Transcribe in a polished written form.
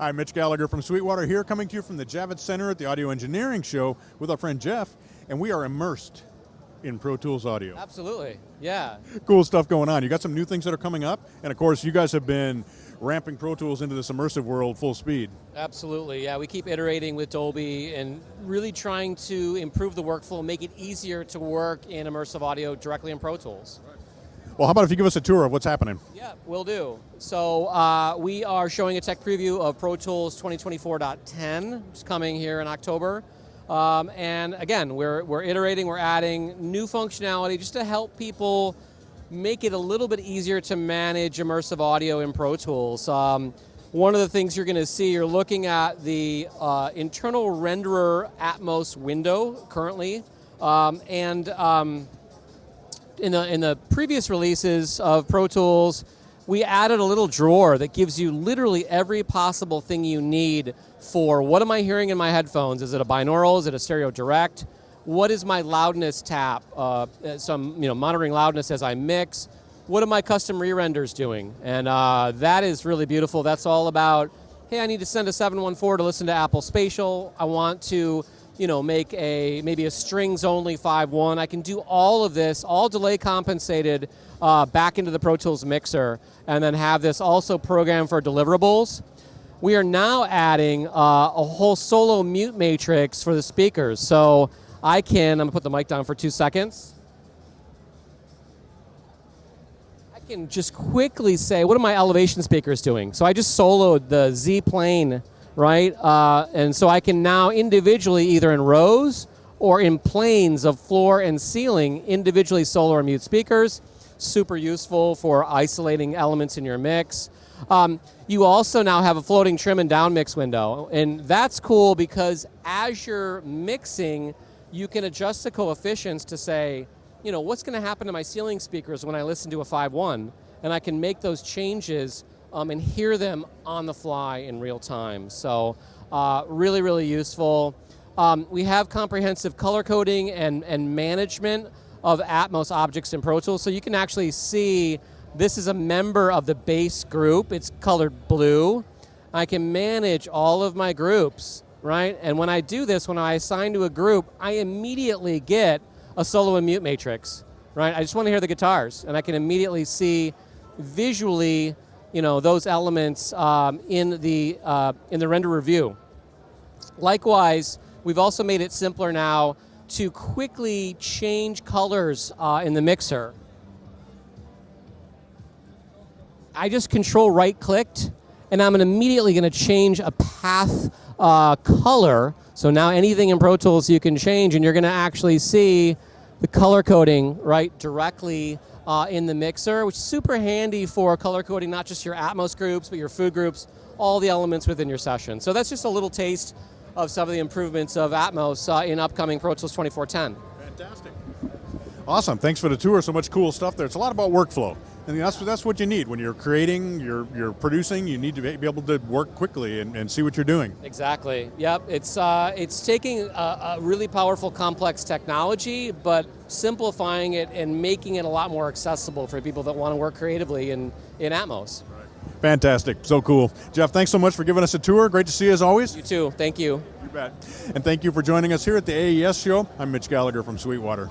I'm Mitch Gallagher from Sweetwater here, coming to you from the Javits Center at the Audio Engineering Show with our friend Jeff, and we are immersed in Pro Tools audio. Absolutely, yeah. Cool stuff going on. You got some new things that are coming up, and of course you guys have been ramping Pro Tools into this immersive world full speed. Absolutely, yeah. We keep iterating with Dolby and really trying to improve the workflow, make it easier to work in immersive audio directly in Pro Tools. Well, how about if you give us a tour of what's happening? Yeah, will do. So we are showing a tech preview of Pro Tools 2024.10, which is coming here in October. And again, we're iterating, we're adding new functionality just to help people make it a little bit easier to manage immersive audio in Pro Tools. One of the things you're going to see, you're looking at the internal renderer Atmos window currently, in the previous releases of Pro Tools, we added a little drawer that gives you literally every possible thing you need for what am I hearing in my headphones? Is it a binaural? Is it a stereo direct? What is my loudness tap? Monitoring loudness as I mix. What are my custom re-renders doing? And that is really beautiful. That's all about, hey, I need to send a 714 to listen to Apple Spatial. I want to make maybe a strings only 5.1. I can do all of this, all delay compensated back into the Pro Tools mixer, and then have this also programmed for deliverables. We are now adding a whole solo mute matrix for the speakers. So I'm gonna put the mic down for 2 seconds. I can just quickly say, what are my elevation speakers doing? So I just soloed the Z plane, right? And so I can now individually, either in rows or in planes of floor and ceiling, individually solo or mute speakers. Super useful for isolating elements in your mix. You also now have a floating trim and down mix window, and that's cool because as you're mixing, you can adjust the coefficients to say, what's going to happen to my ceiling speakers when I listen to a 5.1, and I can make those changes and hear them on the fly in real time. So really, really useful. We have comprehensive color coding and management of Atmos objects in Pro Tools, so you can actually see this is a member of the bass group. It's colored blue. I can manage all of my groups, right? And when I do this, when I assign to a group, I immediately get a solo and mute matrix, right? I just want to hear the guitars, and I can immediately see visually, those elements in the render review. Likewise, we've also made it simpler now to quickly change colors in the mixer. I just control right-clicked, and I'm immediately going to change a path color. So now anything in Pro Tools you can change, and you're going to actually see the color coding right directly in the mixer, which is super handy for color coding not just your Atmos groups, but your food groups, all the elements within your session. So that's just a little taste of some of the improvements of Atmos in upcoming Pro Tools 24.10. Fantastic. Awesome. Thanks for the tour. So much cool stuff there. It's a lot about workflow. And that's what you need. When you're creating, you're producing, you need to be able to work quickly and see what you're doing. Exactly. Yep. It's taking a really powerful, complex technology, but simplifying it and making it a lot more accessible for people that want to work creatively in Atmos. Right. Fantastic. So cool. Jeff, thanks so much for giving us a tour. Great to see you as always. You too. Thank you. You bet. And thank you for joining us here at the AES show. I'm Mitch Gallagher from Sweetwater.